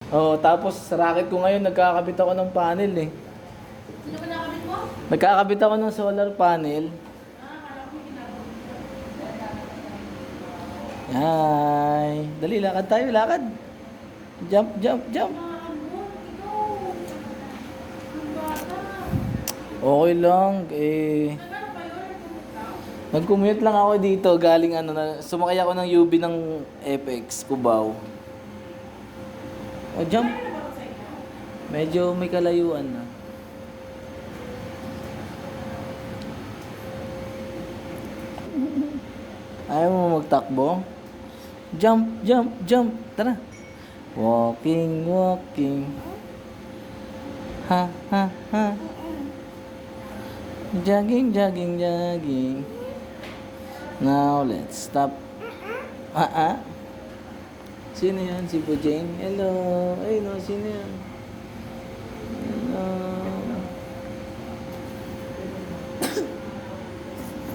Oo, tapos sa racket ko ngayon, nagkakabit ako ng panel eh. Sino ba nakabit mo? Nagkakabit ako ng solar panel. Ay, dali, lakad tayo, lakad. Jump, jump, jump. Okay lang, eh. Nag-commute lang ako dito, galing ano na, sumakay ako ng UB ng FX, Cubao. O, jump. Medyo may kalayuan na. Ayaw mo magtakbo? Jump, jump, jump. Tara. Walking, walking. Ha, ha, ha. Jogging, jogging, jogging. Now, let's stop. Sino yan? Si Bojane? Hello. Ay, no, sino yan? Hello.